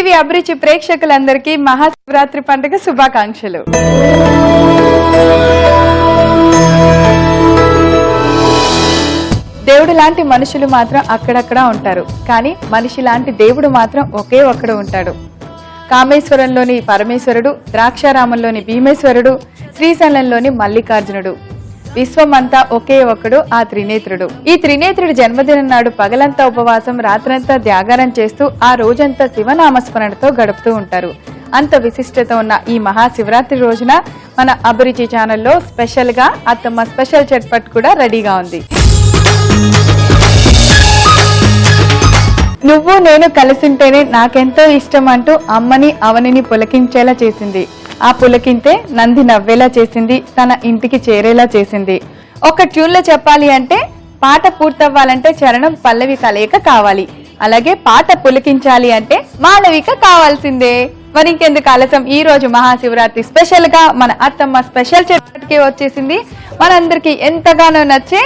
TV అభిరుచి ప్రేక్షకులందరికీ మహాశివరాత్రి పండుగ శుభాకాంక్షలు. దేవుడు లాంటి మనుషులు మాత్రం అక్కడక్కడ ఉంటారు, కానీ మనిషి లాంటి దేవుడు మాత్రం ఒకే ఒక్కడు ఉంటాడు. కామేశ్వరంలోని పరమేశ్వరుడు, ద్రాక్షారామంలోని భీమేశ్వరుడు, శ్రీశైలంలోని మల్లికార్జునుడు, విశ్వమంతా ఒకే ఒక్కడు ఆ త్రినేత్రుడు. ఈ త్రినేత్రుడి జన్మదినం నాడు పగలంతా ఉపవాసం, రాత్రంతా త్యాగారం చేస్తూ ఆ రోజంతా శివనామస్మరణతో గడుపుతూ ఉంటారు. అంత విశిష్టత ఉన్న ఈ మహాశివరాత్రి రోజున మన అభిరుచి ఛానల్లో స్పెషల్ గా అత్తమ్మ స్పెషల్ చట్పట్ కూడా రెడీగా ఉంది. నువ్వు నేను కలిసింటేనే నాకెంతో ఇష్టం అంటూ అమ్మని అవనిని పులకించేలా చేసింది. ఆ పులకింతే నంది నవ్వేలా చేసింది, తన ఇంటికి చేరేలా చేసింది. ఒక ట్యూన్ లో చెప్పాలి అంటే పాట పూర్తవ్వాలంటే చరణం పల్లవి కలయిక కావాలి, అలాగే పాట పులకించాలి అంటే మాళవిక కావాల్సిందే. మరి ఇంకెందుకు ఆలస్యం, ఈ రోజు మహాశివరాత్రి స్పెషల్ గా మన అత్తమ్మ స్పెషల్ చట్పట్కి వచ్చేసింది. మనందరికి ఎంతగానో నచ్చే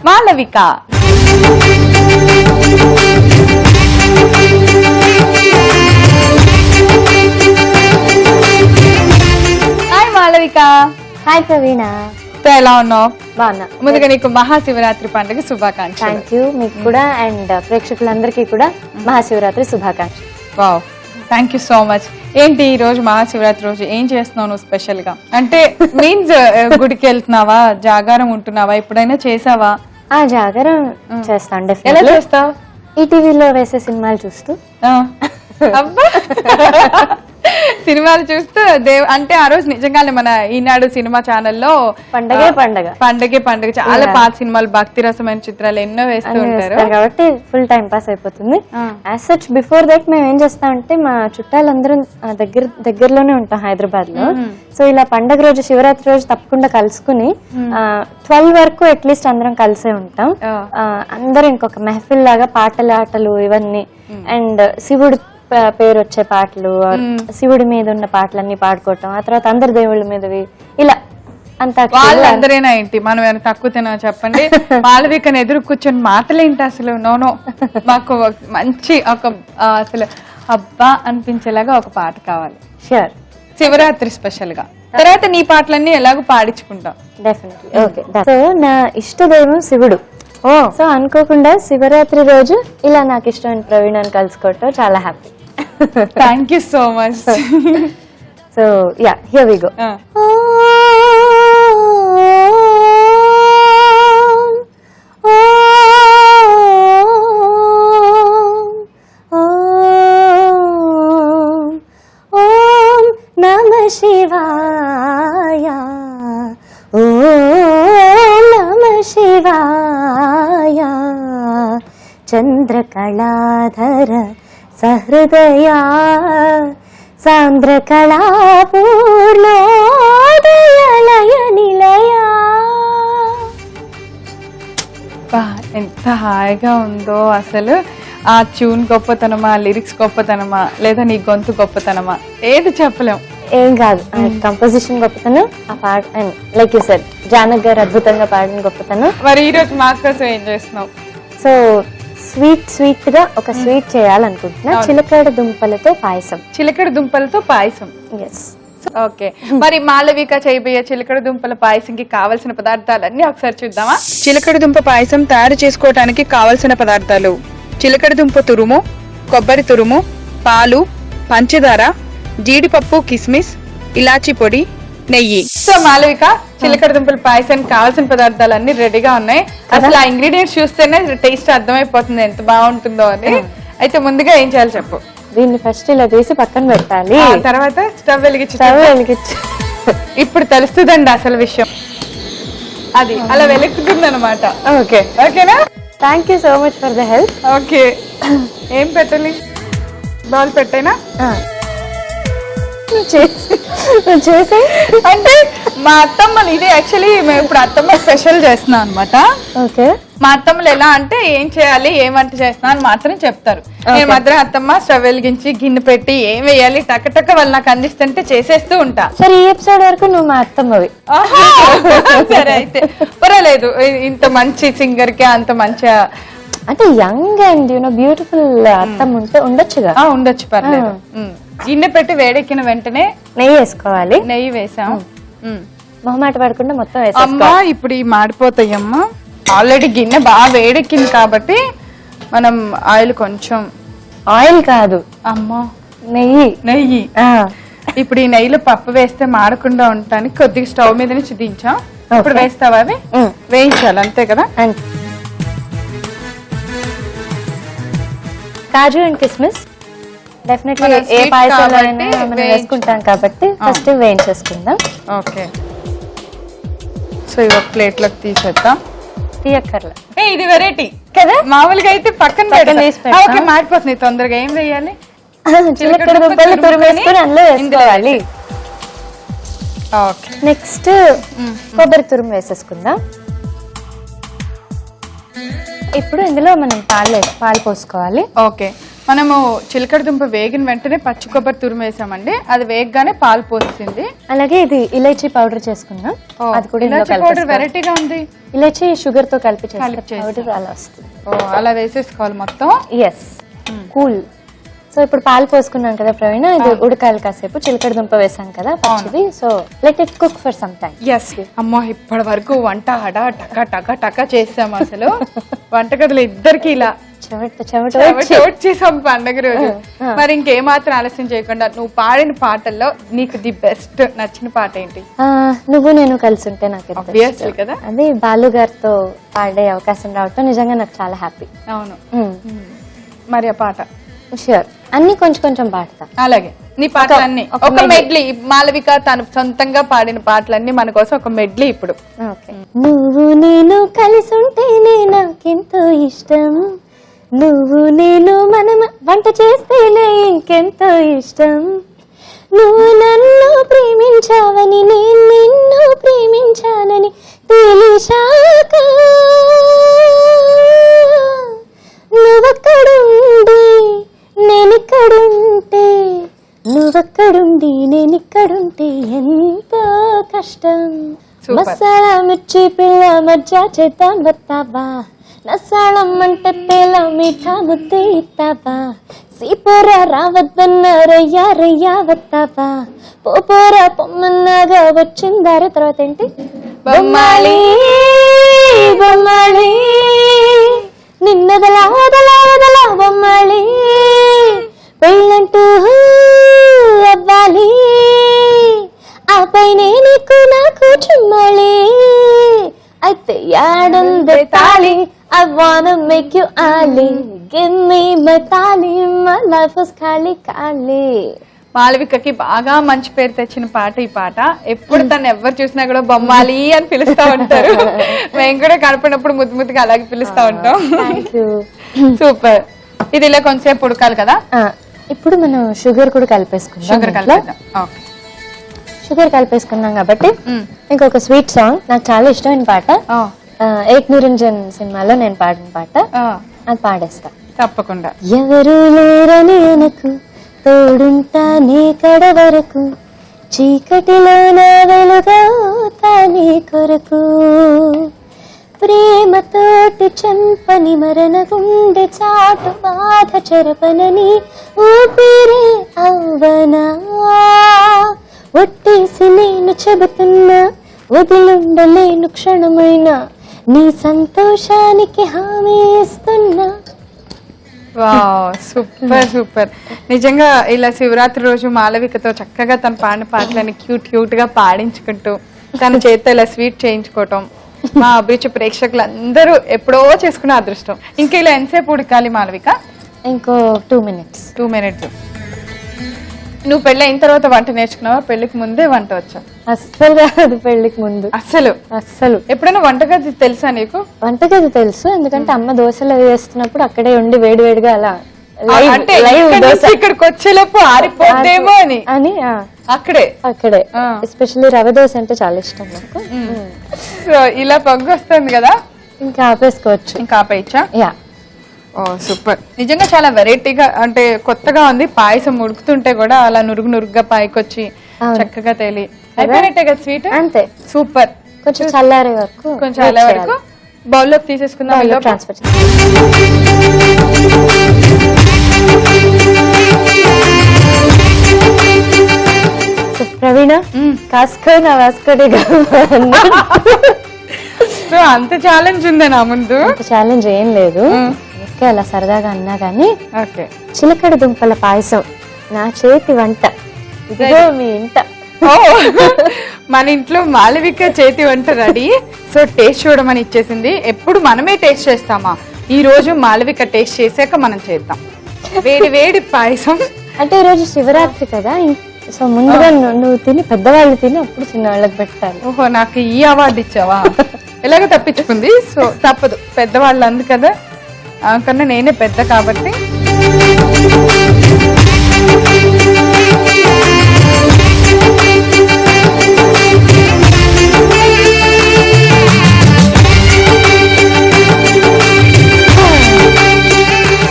మాళవిక. హాయ్ మాళవిక. హాయ్ ప్రవీణ. ఎలా ఉన్నావు? బాగున్నా. ముందుగా నీకు మహాశివరాత్రి పండుగ శుభాకాంక్షలు. Thank you. మీకు కూడా అండ్ ప్రేక్షకులందరికీ కూడా మహాశివరాత్రి శుభాకాంక్షలు. Wow, thank you so much. ఏంటి ఈ రోజు మహాశివరాత్రి రోజు ఏం చేస్తున్నావు నువ్వు స్పెషల్ గా? అంటే మీన్స్ గుడికి వెళ్తున్నావా, జాగారం ఉంటున్నావా, ఎప్పుడైనా చేసావా? ఆ జాగారం చేస్తాను. ఎలా డెఫినెట్లీ. చేస్తావు? ఈ టీవీలో వేసే సినిమాలు చూస్తూ. అబ్బా, సినిమాలు చూస్తూ అంటే ఆ రోజు నిజంగానే మన ఈనాడు సినిమా ఛానల్లో పండగే పండగ చాలా పాత సినిమాలు, భక్తి రసమైన చిత్రాలు ఎన్నో వేస్తూ ఉంటారు కాబట్టి ఫుల్ టైం పాస్ అయిపోతుంది. యాజ్ సచ్ బిఫోర్ దట్ మేము ఏం చేస్తామంటే మా చుట్టాలందరం దగ్గరలోనే ఉంటాం హైదరాబాద్ లో. సో ఇలా పండగ రోజు శివరాత్రి రోజు తప్పకుండా కలుసుకుని 12 వరకు అట్లీస్ట్ అందరం కలిసే ఉంటాం. అందరం ఇంకొక మెహఫిల్ లాగా పాటలు ఆటలు ఇవన్నీ అండ్ శివుడు పేరు వచ్చే పాటలు, శివుడి మీద ఉన్న పాటలన్నీ పాడుకోవటం, ఆ తర్వాత అందరి దేవుళ్ళ మీదవి ఇలా అంతా. వాళ్ళందరేనా ఏంటి, మనం ఏమైనా తక్కువ తినా చెప్పండి? మాళవికను ఎదురు కూర్చొని మాటలేంటి అసలు? నోనో, మాకు మంచి ఒక అసలు అబ్బా అనిపించేలాగా ఒక పాట కావాలి. ష్యూర్, శివరాత్రి స్పెషల్ గా. తర్వాత నీ పాటలన్నీ ఎలాగో పాడించుకుంటాం. డెఫినెట్లీ. ఓకే. సో నా ఇష్టదైవం శివుడు. సో అనుకోకుండా శివరాత్రి రోజు ఇలా నాకు ఇష్టమైన ప్రవీణాన్ని కలుసుకోవటం చాలా happy. Thank you so much. So yeah, here we go. ఓం నమః శివాయ, ఓం నమః శివాయ, చంద్రకళాధర సహృదయా, సాంద్రకళా పూర్ణోదయలయ నిలయా. ఎంత హాయిగా ఉందో అసలు. ఆ ట్యూన్ గొప్పతనమా, లిరిక్స్ గొప్పతనమా, లేదా నీ గొంతు గొప్పతనమా, ఏది చెప్పలేం. ఏం కాదు, కంపోజిషన్ గొప్పతనం, ఆ పాట అండ్ లైక్ యూ సెడ్ జానక్ గారు అద్భుతంగా పాడిన గొప్పతనం. మరి ఈ రోజు మా కోసం ఏం చేస్తున్నావు? సో స్వీట్ గా ఒక స్వీట్ చేయాలనుకుంటున్నా. చిలకడ దుంపలతో పాయసం. చిలకడ దుంపలతో పాయసం. ఎస్. ఓకే, మరి మాళవిక చేయబోయే చిలకడ దుంపల పాయసంకి కావలసిన పదార్థాలన్నీ ఒకసారి చూద్దామా? చిలకడ దుంప పాయసం తయారు చేసుకోవడానికి కావలసిన పదార్థాలు: చిలకడ దుంప తురుము, కొబ్బరి తురుము, పాలు, పంచదార, జీడిపప్పు, కిస్మిస్, ఇలాచీ పొడి, నెయ్యి. సో మాళవిక, చిలకడ దుంపల పాయసానికి కావాల్సిన పదార్థాలన్నీ రెడీగా ఉన్నాయి. అసలు ఆ ఇంగ్రీడియంట్స్ చూస్తేనే టేస్ట్ అర్థమైపోతుంది ఎంత బాగుంటుందో అని. అయితే ముందుగా ఏం చేయాలి చెప్పు? దీన్ని ఫస్ట్ ఇలా తీసి పక్కన పెట్టాలి. తర్వాత స్టవ్ వెలిగించి ఇప్పుడు తెలుస్తుందండి అసలు విషయం. అది అలా వెలుగుతుంది అనమాట. ఓకే, ఓకేనా? Thank you so much for the help. Okay, ఏం పెట్టాలి? బౌల్ పెట్టేనా? చేసే అంటే మా అత్తమ్మలు ఇది యాక్చువల్లీ మేము ఇప్పుడు అత్తమ్మ స్పెషల్ చేస్తున్నాం అనమాట. ఓకే. మా అత్తమ్మలు ఎలా అంటే ఏం చేయాలి, ఏం వంట చేస్తున్నా అని మాత్రం చెప్తారు. నేను మాత్రం అత్తమ్మ స్టవ్ వెలిగించి గిన్నె పెట్టి ఏం వేయాలి టక్క వాళ్ళు నాకు అందిస్తుంటే చేసేస్తూ ఉంటా. సరే, ఈ ఎపిసోడ్ వరకు నువ్వు మా అత్తమ్మవి. సరే అయితే పర్వాలేదు. ఇంత మంచి సింగర్ కి అంత మంచి అంటే యంగ్ అండ్ బ్యూటిఫుల్ అత్తం ఉంటే ఉండొచ్చుగా. ఉండొచ్చు, పర్లేదు. గిన్నె పెట్టి వేడెక్కిన వెంటనే నెయ్యి వేసుకోవాలి. నెయ్యి వేసాం. మొహమాట పడకుండా మొత్తం అమ్మా ఇప్పుడు ఈ మాడిపోతాయమ్మా. ఆల్రెడీ గిన్నె బాగా వేడెక్కింది కాబట్టి మనం ఆయిల్ కొంచెం, ఆయిల్ కాదు అమ్మా నెయ్యి. ఇప్పుడు ఈ నెయ్యిలో పప్పు వేస్తే మాడకుండా ఉండటానికి కొద్దిగా స్టవ్ మీద నుంచి దించాం. ఇప్పుడు వేస్తావా? అవి వేయించాలి అంతే కదా. కాజు అండ్ కిస్మిస్ డెఫినెట్లీ ఏ పాయసంలో మనం వేసుకుంటాం కాబట్టి ఫస్ట్ వేయించేసుకుందాం. ఓకే, సో ఇవి ప్లేట్ లోకి తీసేద్దాం. తీయక్కర్లే, ఇది వెరైటీ కదా. మామూలుగా అయితే పక్కన ఓకే మాడిపోతుంది తొందరగా. ఏం వేయాలి? చిలకడ దుంపలు తురిమేసుకొని అందులో వేసుకోవాలి. నెక్స్ట్ కొబ్బరి తురుము వేసేసుకుందాం. ఇప్పుడు ఇందులో మనం పాలు పోసుకోవాలి. ఓకే, మనము చిలకడ దుంప వేగిన వెంటనే పచ్చి కొబ్బరి తురుము వేసామండి. అది వేగగానే పాలు పోసింది. అలాగే ఇది ఇలైచీ పౌడర్ చేసుకుందాం. అది కూడా పౌడర్ వెరైటీగా ఉంది. ఇలైచీ షుగర్ తో కలిపి పౌడర్ అలా వస్తుంది. అలా వేసేసుకోవాలి మొత్తం. Yes, cool. సో ఇప్పుడు పాలు పోసుకున్నాం కదా ప్రవీణ, ఇది ఉడకాలి కాసేపు. చిలకడ దుంప వేసాం కదా పచ్చిది, so let it cook for some time. Yes అమ్మా, ఇప్పటి వరకు వంట హడా టకా టకా టకా చేసాం. అసలు వంటగదులు ఇద్దరికి ఇలా చెమట చేసాం పండగ రోజు. మరి ఇంకేమాత్రం ఆలస్యం చేయకుండా నువ్వు పాడిన పాటల్లో నీకు ది బెస్ట్ నచ్చిన పాట ఏంటి? నువ్వు నేను కలిసి ఉంటే నాకు కదా. అది బాలు గారితో పాడే అవకాశం రావటం నిజంగా నాకు చాలా హ్యాపీ. అవును, మరి ఆ పాట ష్యూర్ అన్ని కొంచెం కొంచెం పాడతా. అలాగే నీ పాటలన్నీ ఒక మెడ్లీ. మాలవిక తను సొంతంగా పాడిన పాటలన్నీ మన కోసం ఒక మెడ్లీ ఇప్పుడు. నువ్వు నేను కలిసి ఉంటేనే నాకెంతో ఇష్టం, నువ్వు నేను మనం వంట చేస్తేనే ఇంకెంతో ఇష్టం, నువ్వు నన్ను ప్రేమించావని నేను నిన్ను ప్రేమించానని తెలిసాక నువ్వెక్కడుండి నేనిక్కడుంటే, నువ్వెక్కడుండి నేనిక్కడుంటే ఎంతో కష్టం. మసాలా మిర్చి పిల్ల మజ్జా చేద్దాం వస్తావా, నసాళం అంటే పేల మీఠా ముద్దే ఇస్తావా, సీపోరా రావద్దన్న రయ్యా రయ్యా వస్తావా, పోపోరా పొమ్మన్నాగా వచ్చిందారు. తర్వాత ఏంటి? బొమ్మాళి బొమ్మాళి నిన్నదలా వదలా వదలా బొమ్మాళి, పెళ్ళంటూ అవ్వాలి ఆ పైనే నీకు నాకు చుమ్మాళి, అయితే యాడుందే తాళి, I wanna make you Ali, give me my తాళి, my life is ఖాళీ ఖాళీ. మాలవికకి బాగా మంచి పేరు తెచ్చిన పాట ఈ పాట. ఎప్పుడు తను ఎవరు చూసినా కూడా బొమ్మాలి అని పిలుస్తా ఉంటారు. మేము కూడా కనపడినప్పుడు ముద్దు ముద్దుగా అలాగే పిలుస్తా ఉంటాం. సూపర్. ఇది ఇలా కొంచెంసేపు ఉడకాలి కదా. ఇప్పుడు మనం షుగర్ కూడా కలిపేసుకుందాం. షుగర్ కలిపేసుకున్నాం కాబట్టి ఇంకొక స్వీట్ సాంగ్ నాకు చాలా ఇష్టమైన పాట, ఏక్ నిరంజన్ సినిమాలో నేను పాడిన పాట, అది పాడేస్తా తప్పకుండా. ఎవరు లేరని అనకు, తోడుంటా నీ కడ వరకు, చీకటిలో నా వెలుగవుతా నీ కొరకు, ప్రేమతోటి చంపని మరణ గుండె చాటు బాధ చెరపనని ఊపిరే అవ్వనా, ఒట్టేసి నేను చెబుతున్నా వదిలుండలేను క్షణమైనా, నీ సంతోషానికి హామీ ఇస్తున్నా. Super super. నిజంగా ఇలా శివరాత్రి రోజు మాలవికతో చక్కగా తన పాడిన పాటలని క్యూట్ క్యూట్ గా పాడించుకుంటూ తన చేతితో ఇలా స్వీట్ చేయించుకోవటం మా అభిరుచి ప్రేక్షకులందరూ ఎప్పుడో చేసుకున్న అదృష్టం. ఇంకా ఇలా ఎంతసేపు ఉడకాలి మాలవిక? ఇంకో 2 minutes. 2 minutes. నువ్వు పెళ్ళి అయిన తర్వాత వంట నేర్చుకున్నావా? పెళ్లికి ముందే వంట వచ్చా? అస్సలు రాదు పెళ్లికి ముందు. అస్సలు ఎప్పుడైనా వంటగది తెలుసా నీకు? వంటగది తెలుసు, ఎందుకంటే అమ్మ దోశలు వేస్తున్నప్పుడు అక్కడే ఉండి వేడి వేడిగా అలా ఇక్కడికి వచ్చేలోపు ఆరిపోద్దేమో అని అక్కడే ఎస్పెషల్లీ రవ దోశ అంటే చాలా ఇష్టం నాకు. సో ఇలా పొంగు వస్తుంది కదా, ఇంకా ఆపేసుకోవచ్చు. ఇంకా ఆపేయచ్చా? యా. ఓ సూపర్. నిజంగా చాలా వెరైటీగా అంటే కొత్తగా ఉంది. పాయసం ఉడుకుతుంటే కూడా అలా నురుగు నురుగుగా పైకొచ్చి చక్కగా తేలి అయిపోయినట్టే కదా స్వీట్. అంతే, సూపర్. కొంచెం చల్లారే వరకు బౌల్లోకి తీసేసుకుందాం. సో ప్రవీణ కాస్కో నా వాస్కోడిగా సో అంత ఛాలెంజ్ ఉందా నా ముందు? ఛాలెంజ్ ఏం లేదు, ఓకే అలా సరదాగా అన్నా గానీ. ఓకే, చిలకడ దుంపల పాయసం నా చేతి వంట, ఇదిగో మీ ఇంట. ఓ, మన ఇంట్లో మాలవిక చేతి వంట రెడీ. సో టేస్ట్ చూడమని ఇచ్చేసింది. ఎప్పుడు మనమే టేస్ట్ చేస్తామా? ఈ రోజు మాలవిక టేస్ట్ చేశాక మనం చేద్దాం. వేడి వేడి పాయసం. అంటే ఈరోజు శివరాత్రి కదా, సో ముందుగా నువ్వు తిని పెద్దవాళ్ళు తిని అప్పుడు చిన్న వాళ్ళకి పెట్టాలి. ఓహో, నాకు ఈ అవార్డు ఇచ్చావా? ఎలాగో తప్పించుకుంది. సో తప్పదు, పెద్దవాళ్ళు అందు కదా, కన్నా నేనే పెద్ద కాబట్టి.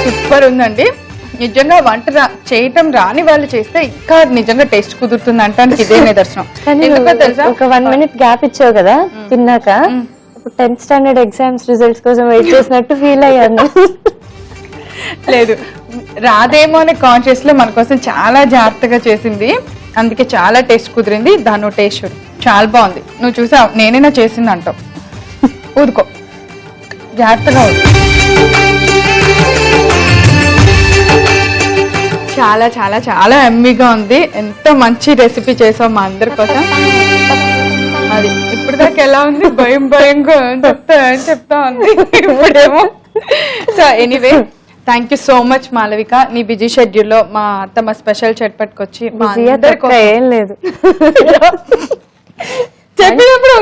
సూపర్ ఉందండి. నిజంగా వంట చేయటం రాని వాళ్ళు చేస్తే ఇంకా నిజంగా టేస్ట్ కుదురుతుంది అంటానికి ఇదే నిదర్శనం. ఎందుకో తెలుసా, ఒక 1 minute గ్యాప్ ఇచ్చావు కదా తిన్నాక, 10th స్టాండర్డ్ ఎగ్జామ్స్ రిజల్ట్స్ కోసం వెయిట్ చేసినట్టు ఫీల్ అయ్యాను. లేదు, రాదేమో అనే కాన్షియస్ లో మన కోసం చాలా జాగ్రత్తగా చేసింది, అందుకే చాలా టేస్ట్ కుదిరింది. దాని టేస్ట్ చూడు, చాలా బాగుంది. నువ్వు చూసావు, నేనైనా చేసింది అంటావు. ఊదుకో, జాగ్రత్తగా ఊదు. చాలా చాలా చాలా ఎమ్మీగా ఉంది. ఎంత మంచి రెసిపీ చేసావు మా అందరి కోసం. అది ఇప్పుడు దాకా ఎలా ఉంది? భయం భయంగా చెప్తా ఉంది ఇప్పుడేమో. So anyway, thank you so much Malavika. నీ బిజీ షెడ్యూల్లో మా అత్తమ్మ స్పెషల్ చట్ పట్టుకొచ్చి ఏం లేదు చెప్పినప్పుడు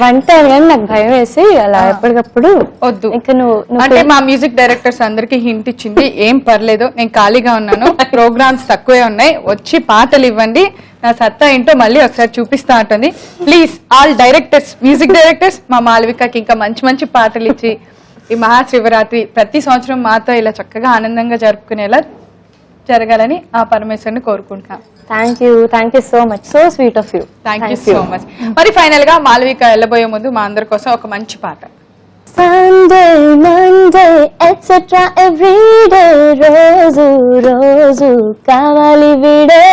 వంట కానీ నాకు భయం వేసి అలా ఎప్పటికప్పుడు వద్దు. ఇంకా నువ్వు అంటే మా మ్యూజిక్ డైరెక్టర్స్ అందరికి హింట్ ఇచ్చింది, ఏం పర్లేదు, నేను ఖాళీగా ఉన్నాను, ప్రోగ్రామ్స్ తక్కువే ఉన్నాయి, వచ్చి పాటలు ఇవ్వండి, నా సత్తా ఏంటో మళ్ళీ ఒకసారి చూపిస్తా ఉంటుంది. Please all directors, music directors, మా మాలవికకి ఇంకా మంచి మంచి పాటలు ఇచ్చి ఈ మహాశివరాత్రి ప్రతి సంవత్సరం మాతో ఇలా చక్కగా ఆనందంగా జరుపుకునేలా జరగాలని ఆ పరమేశ్వరుని కోరుకుంటున్నాం. Thank you so much, so sweet of you. Thank you so much. మరి ఫైనల్ గా మాలవిక వెళ్ళబోయే ముందు మా అందరి కోసం ఒక మంచి పాట. Sunday, Monday, etc. every day, రోజు రోజు కావాలి విడే.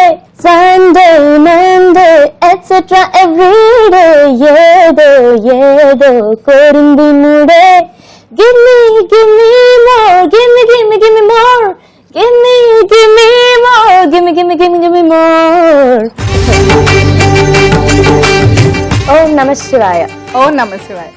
Sunday, Monday, etc. every day, ఏదో ఏదో కోరింది ముడే. Give me more, give me more. Give me more, give me more. ఓం నమః శివాయ. ఓం నమః శివాయ.